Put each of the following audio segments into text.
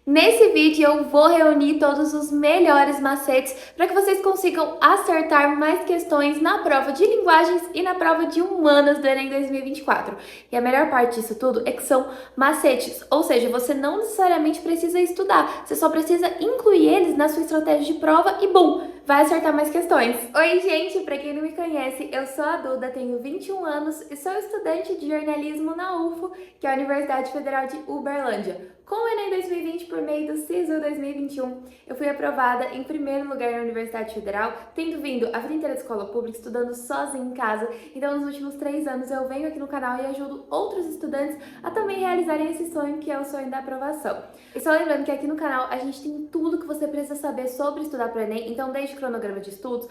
Nesse vídeo eu vou reunir todos os melhores macetes para que vocês consigam acertar mais questões na prova de linguagens e na prova de humanas do Enem 2024. E a melhor parte disso tudo é que são macetes, ou seja, você não necessariamente precisa estudar, você só precisa incluir eles na sua estratégia de prova e bum! Vai acertar mais questões. Oi, gente! Pra quem não me conhece, eu sou a Duda, tenho 21 anos e sou estudante de jornalismo na UFO, que é a Universidade Federal de Uberlândia. Com o Enem 2020 por meio do SISU 2021, eu fui aprovada em primeiro lugar na Universidade Federal, tendo vindo a vida inteira de escola pública, estudando sozinha em casa. Então, nos últimos 3 anos, eu venho aqui no canal e ajudo outros estudantes a também realizarem esse sonho, que é o sonho da aprovação. E só lembrando que aqui no canal a gente tem tudo que você precisa saber sobre estudar para o Enem, então desde cronograma de estudos,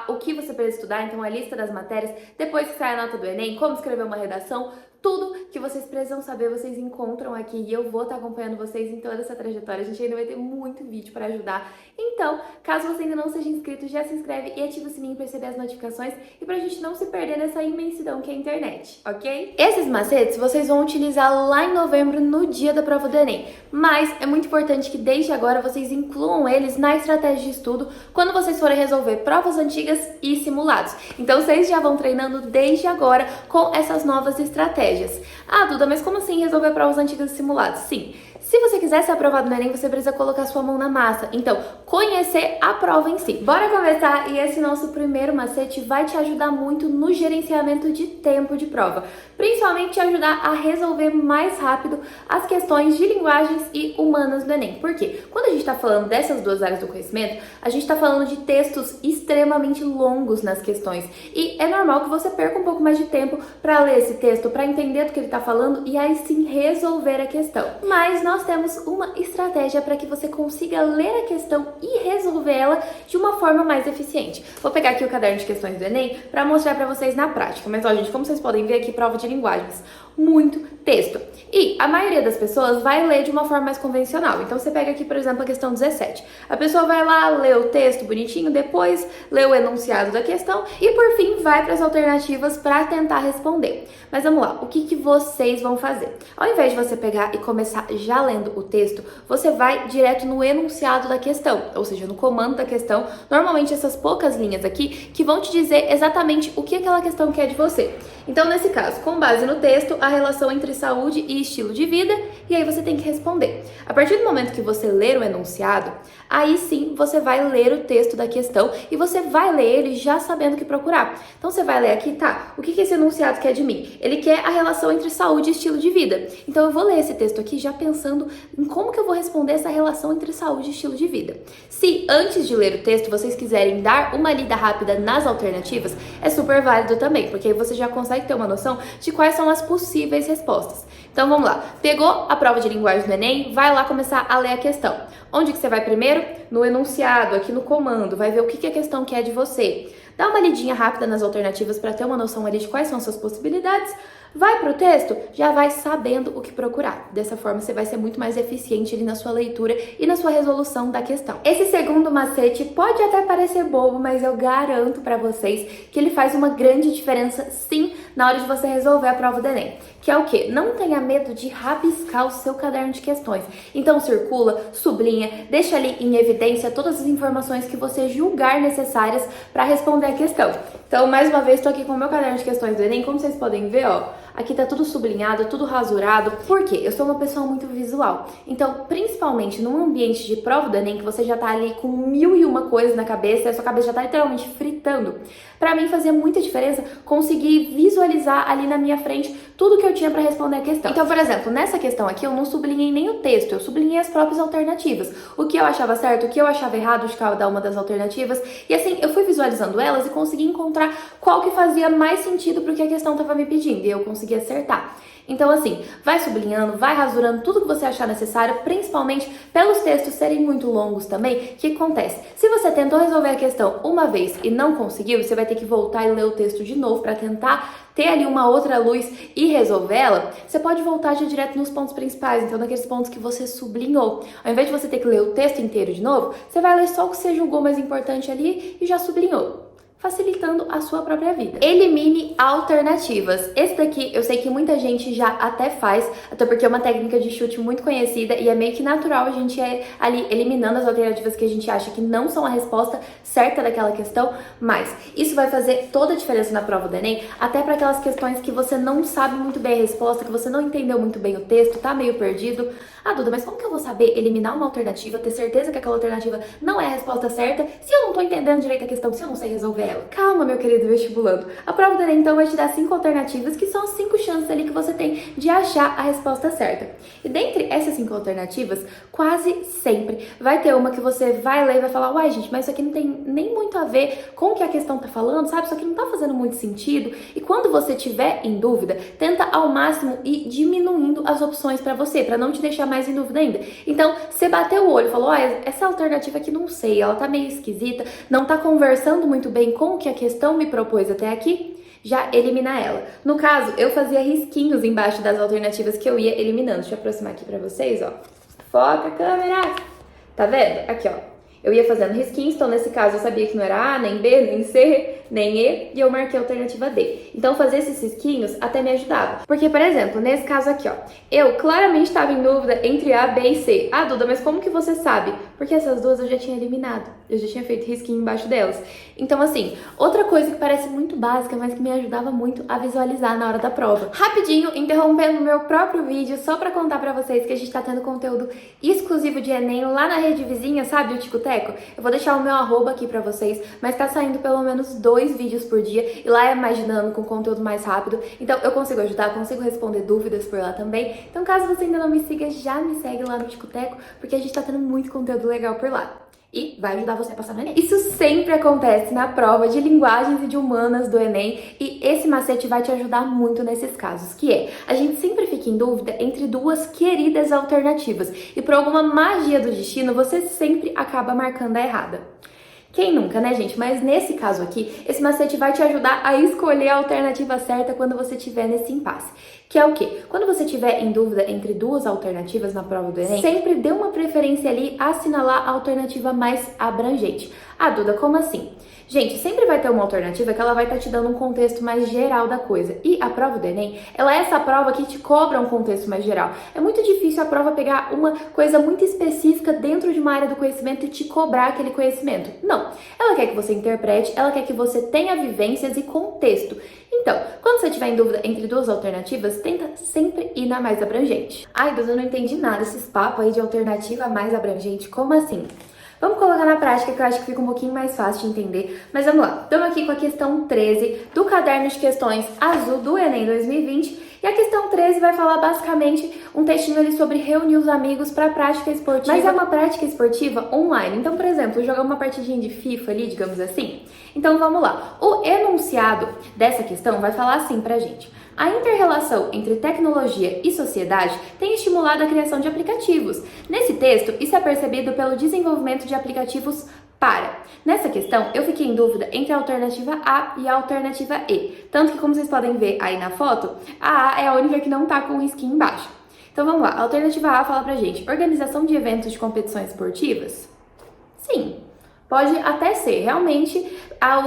o que você precisa estudar, então a lista das matérias, depois que sai a nota do Enem, como escrever uma redação, tudo que vocês precisam saber, vocês encontram aqui e eu vou estar acompanhando vocês em toda essa trajetória. A gente ainda vai ter muito vídeo para ajudar. Então, caso você ainda não seja inscrito, já se inscreve e ativa o sininho para receber as notificações e pra gente não se perder nessa imensidão que é a internet, ok? Esses macetes vocês vão utilizar lá em novembro, no dia da prova do Enem. Mas é muito importante que desde agora vocês incluam eles na estratégia de estudo quando vocês forem resolver provas antigas e simulados. Então, vocês já vão treinando desde agora com essas novas estratégias. Ah, Duda, mas como assim resolver provas antigas e simulados? Sim. Se você quiser ser aprovado no Enem, você precisa colocar sua mão na massa. Então, conhecer a prova em si. Bora começar e esse nosso primeiro macete vai te ajudar muito no gerenciamento de tempo de prova. Principalmente te ajudar a resolver mais rápido as questões de linguagens e humanas do Enem. Por quê? Quando a gente está falando dessas duas áreas do conhecimento, a gente está falando de textos extremamente longos nas questões. E é normal que você perca um pouco mais de tempo para ler esse texto, para entender do que ele está falando e aí sim resolver a questão. Mas nós temos uma estratégia para que você consiga ler a questão e resolver ela de uma forma mais eficiente. Vou pegar aqui o caderno de questões do Enem para mostrar para vocês na prática. Mas, ó, gente, como vocês podem ver aqui, prova de linguagens. Muito texto. E a maioria das pessoas vai ler de uma forma mais convencional. Então, você pega aqui, por exemplo, a questão 17. A pessoa vai lá, lê o texto bonitinho, depois lê o enunciado da questão e, por fim, vai para as alternativas para tentar responder. Mas vamos lá, o que vocês vão fazer? Ao invés de você pegar e começar já lendo o texto, você vai direto no enunciado da questão, ou seja, no comando da questão, normalmente essas poucas linhas aqui que vão te dizer exatamente o que aquela questão quer de você. Então, nesse caso, com base no texto, a relação entre saúde e estilo de vida, e aí você tem que responder. A partir do momento que você ler o enunciado, aí sim você vai ler o texto da questão e você vai ler ele já sabendo o que procurar. Então, você vai ler aqui, tá, o que esse enunciado quer de mim? Ele quer a relação entre saúde e estilo de vida. Então, eu vou ler esse texto aqui já pensando em como que eu vou responder essa relação entre saúde e estilo de vida. Se antes de ler o texto vocês quiserem dar uma lida rápida nas alternativas, é super válido também, porque aí você já consegue ter uma noção de quais são as possíveis respostas. Então vamos lá, pegou a prova de linguagem do Enem, vai lá começar a ler a questão. Onde que você vai primeiro? No enunciado, aqui no comando, vai ver o que a questão quer de você. Dá uma lidinha rápida nas alternativas para ter uma noção ali de quais são as suas possibilidades. Vai para o texto, já vai sabendo o que procurar. Dessa forma, você vai ser muito mais eficiente ali na sua leitura e na sua resolução da questão. Esse segundo macete pode até parecer bobo, mas eu garanto para vocês que ele faz uma grande diferença, sim, na hora de você resolver a prova do Enem. Que é o quê? Não tenha medo de rabiscar o seu caderno de questões. Então, circula, sublinha, deixa ali em evidência todas as informações que você julgar necessárias para responder a questão. Então, mais uma vez, estou aqui com o meu caderno de questões do Enem. Como vocês podem ver, ó, aqui tá tudo sublinhado, tudo rasurado. Por quê? Eu sou uma pessoa muito visual. Então, principalmente num ambiente de prova do Enem, que você já tá ali com 1001 coisas na cabeça, a sua cabeça já tá literalmente fritando. Pra mim, fazia muita diferença conseguir visualizar ali na minha frente tudo que eu tinha para responder a questão. Então, por exemplo, nessa questão aqui, eu não sublinhei nem o texto, eu sublinhei as próprias alternativas. O que eu achava certo, o que eu achava errado de cada uma das alternativas. E assim, eu fui visualizando elas e consegui encontrar qual que fazia mais sentido pro que a questão estava me pedindo. E eu consegui acertar. Então, assim, vai sublinhando, vai rasurando tudo que você achar necessário, principalmente pelos textos serem muito longos também. O que acontece? Se você tentou resolver a questão uma vez e não conseguiu, você vai ter que voltar e ler o texto de novo para tentar ter ali uma outra luz e resolver ela. Você pode voltar já direto nos pontos principais, então naqueles pontos que você sublinhou. Ao invés de você ter que ler o texto inteiro de novo, você vai ler só o que você julgou mais importante ali e já sublinhou. facilitando a sua própria vida. Elimine alternativas. Esse daqui eu sei que muita gente já até faz, até porque é uma técnica de chute muito conhecida e é meio que natural a gente ir ali eliminando as alternativas que a gente acha que não são a resposta certa daquela questão, mas isso vai fazer toda a diferença na prova do Enem, até para aquelas questões que você não sabe muito bem a resposta, que você não entendeu muito bem o texto, tá meio perdido. Ah, Duda, mas como que eu vou saber eliminar uma alternativa, ter certeza que aquela alternativa não é a resposta certa, se eu não tô entendendo direito a questão, se eu não sei resolver ela? Calma, meu querido vestibulando. A prova do Enem, então, vai te dar 5 alternativas, que são as 5 chances ali que você tem de achar a resposta certa. E dentre essas 5 alternativas, quase sempre vai ter uma que você vai ler e vai falar, uai, gente, mas isso aqui não tem nem muito a ver com o que a questão tá falando, sabe? Isso aqui não tá fazendo muito sentido. E quando você tiver em dúvida, tenta ao máximo ir diminuindo as opções para você, para não te deixar mais em dúvida ainda. Então, você bateu o olho e falou, essa alternativa aqui não sei, ela tá meio esquisita, não tá conversando muito bem com o que a questão me propôs até aqui, já elimina ela. No caso, eu fazia risquinhos embaixo das alternativas que eu ia eliminando. Deixa eu aproximar aqui pra vocês, ó. Foca a câmera! Tá vendo? Aqui, ó. Eu ia fazendo risquinhos, então nesse caso eu sabia que não era A, nem B, nem C, nem E, e eu marquei a alternativa D. Então fazer esses risquinhos até me ajudava. Porque, por exemplo, nesse caso aqui, ó, eu claramente estava em dúvida entre A, B e C. Ah, Duda, mas como que você sabe? Porque essas duas eu já tinha eliminado. Eu já tinha feito risquinho embaixo delas. Então, assim, outra coisa que parece muito básica, mas que me ajudava muito a visualizar na hora da prova. Rapidinho, interrompendo o meu próprio vídeo, só pra contar pra vocês que a gente tá tendo conteúdo exclusivo de Enem lá na rede vizinha, sabe? O Ticoteco. Eu vou deixar o meu arroba aqui pra vocês, mas tá saindo pelo menos 2 vídeos por dia e lá é mais dinâmico, com conteúdo mais rápido. Então eu consigo ajudar, consigo responder dúvidas por lá também. Então caso você ainda não me siga, já me segue lá no Ticoteco, porque a gente tá tendo muito conteúdo legal por lá. E vai ajudar você a passar no Enem. Isso sempre acontece na prova de linguagens e de humanas do Enem e esse macete vai te ajudar muito nesses casos, que é, a gente sempre fica em dúvida entre duas queridas alternativas e por alguma magia do destino você sempre acaba marcando a errada. Quem nunca, né, gente? Mas nesse caso aqui, esse macete vai te ajudar a escolher a alternativa certa quando você estiver nesse impasse. Que é o quê? Quando você estiver em dúvida entre duas alternativas na prova do Enem, sempre dê uma preferência ali a assinalar a alternativa mais abrangente. Ah, Duda, como assim? Gente, sempre vai ter uma alternativa que ela vai estar te dando um contexto mais geral da coisa. E a prova do Enem, ela é essa prova que te cobra um contexto mais geral. É muito difícil a prova pegar uma coisa muito específica dentro de uma área do conhecimento e te cobrar aquele conhecimento. Não. Ela quer que você interprete, ela quer que você tenha vivências e contexto. Então, quando você estiver em dúvida entre duas alternativas, tenta sempre ir na mais abrangente. Ai, Deus, eu não entendi nada, esses papos aí de alternativa mais abrangente, como assim? Vamos colocar na prática que eu acho que fica um pouquinho mais fácil de entender. Mas vamos lá, estamos aqui com a questão 13 do caderno de questões azul do Enem 2020. E a questão 13 vai falar basicamente um textinho ali sobre reunir os amigos para prática esportiva. Mas é uma prática esportiva online. Então, por exemplo, jogar uma partidinha de FIFA ali, digamos assim. Então vamos lá. O enunciado dessa questão vai falar assim pra gente. A inter-relação entre tecnologia e sociedade tem estimulado a criação de aplicativos. Nesse texto, isso é percebido pelo desenvolvimento de aplicativos para. Nessa questão, eu fiquei em dúvida entre a alternativa A e a alternativa E. Tanto que, como vocês podem ver aí na foto, a A é a única que não tá com o risquinho embaixo. Então vamos lá, a alternativa A fala pra gente, organização de eventos de competições esportivas? Sim. Pode até ser, realmente,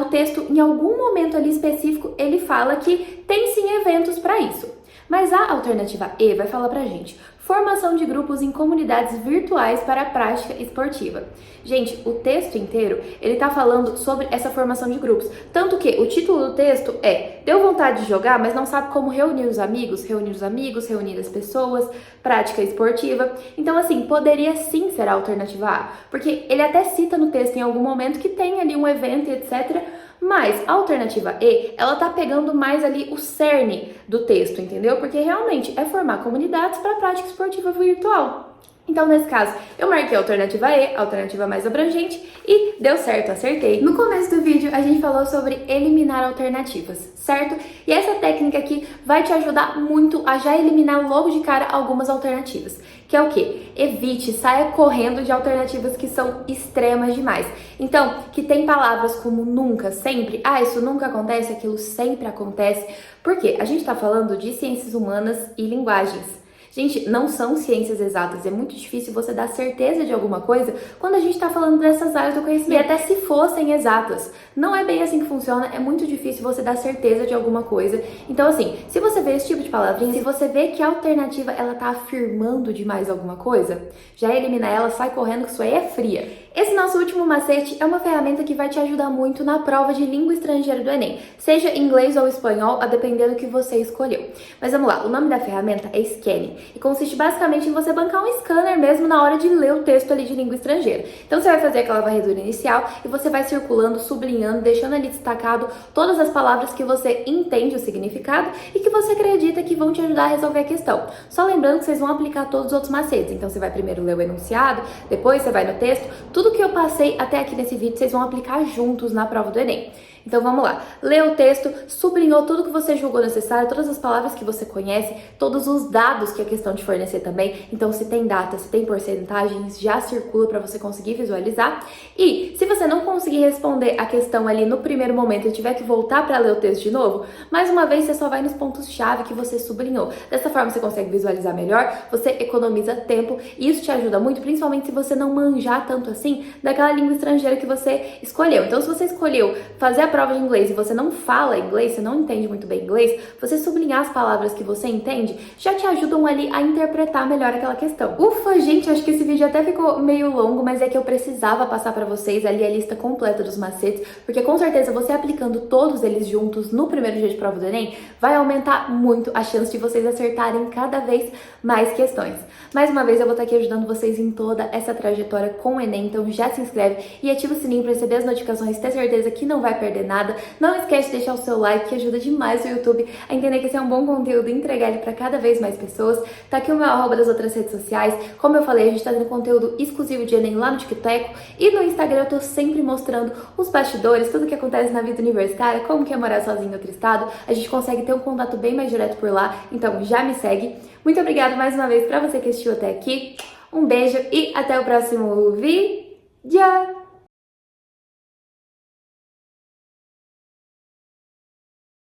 o texto, em algum momento ali específico, ele fala que tem sim eventos para isso. Mas a alternativa E vai falar pra gente, formação de grupos em comunidades virtuais para a prática esportiva. Gente, o texto inteiro, ele tá falando sobre essa formação de grupos. Tanto que o título do texto é, deu vontade de jogar, mas não sabe como reunir os amigos, reunir as pessoas, prática esportiva. Então, assim, poderia sim ser a alternativa A, porque ele até cita no texto em algum momento que tem ali um evento e etc., mas a alternativa E, ela tá pegando mais ali o cerne do texto, entendeu? Porque realmente é formar comunidades para prática esportiva virtual. Então, nesse caso, eu marquei a alternativa E, a alternativa mais abrangente, e deu certo, acertei. No começo do vídeo, a gente falou sobre eliminar alternativas, certo? E essa técnica aqui vai te ajudar muito a já eliminar logo de cara algumas alternativas. Que é o quê? Evite, saia correndo de alternativas que são extremas demais. Então, que tem palavras como nunca, sempre, isso nunca acontece, aquilo sempre acontece. Por quê? A gente tá falando de ciências humanas e linguagens. Gente, não são ciências exatas, é muito difícil você dar certeza de alguma coisa quando a gente tá falando dessas áreas do conhecimento. E até se fossem exatas, não é bem assim que funciona, é muito difícil você dar certeza de alguma coisa. Então assim, se você vê esse tipo de palavrinha, se você vê que a alternativa ela tá afirmando demais alguma coisa, já elimina ela, sai correndo que isso aí é fria. Esse nosso último macete é uma ferramenta que vai te ajudar muito na prova de língua estrangeira do Enem, seja inglês ou espanhol, a depender do que você escolheu. Mas vamos lá, o nome da ferramenta é Scanning e consiste basicamente em você bancar um scanner mesmo na hora de ler o texto ali de língua estrangeira. Então você vai fazer aquela varredura inicial e você vai circulando, sublinhando, deixando ali destacado todas as palavras que você entende o significado e que você acredita que vão te ajudar a resolver a questão. Só lembrando que vocês vão aplicar todos os outros macetes, então você vai primeiro ler o enunciado, depois você vai no texto, tudo que eu passei até aqui nesse vídeo vocês vão aplicar juntos na prova do Enem. Então vamos lá, lê o texto, sublinhou tudo que você julgou necessário, todas as palavras que você conhece, todos os dados que a questão te fornecer também. Então se tem data, se tem porcentagens, já circula para você conseguir visualizar. E se você não conseguir responder a questão ali no primeiro momento e tiver que voltar para ler o texto de novo, mais uma vez você só vai nos pontos-chave que você sublinhou. Dessa forma você consegue visualizar melhor, você economiza tempo e isso te ajuda muito, principalmente se você não manjar tanto assim daquela língua estrangeira que você escolheu. Então se você escolheu fazer a prova de inglês e você não fala inglês, você não entende muito bem inglês, você sublinhar as palavras que você entende já te ajudam ali a interpretar melhor aquela questão. Ufa, gente, acho que esse vídeo até ficou meio longo, mas é que eu precisava passar pra vocês ali a lista completa dos macetes, porque com certeza você aplicando todos eles juntos no primeiro dia de prova do Enem vai aumentar muito a chance de vocês acertarem cada vez mais questões. Mais uma vez eu vou estar aqui ajudando vocês em toda essa trajetória com o Enem, então já se inscreve e ativa o sininho para receber as notificações, ter certeza que não vai perder nada. Não esquece de deixar o seu like, que ajuda demais o YouTube a entender que esse é um bom conteúdo e entregar ele para cada vez mais pessoas. Tá aqui o meu arroba das outras redes sociais. Como eu falei, a gente tá tendo conteúdo exclusivo de Enem lá no TikTok e no Instagram eu tô sempre mostrando os bastidores, tudo que acontece na vida universitária, como que é morar sozinho em outro estado. A gente consegue ter um contato bem mais direto por lá, então já me segue. Muito obrigada mais uma vez para você que assistiu até aqui. Um beijo e até o próximo vídeo.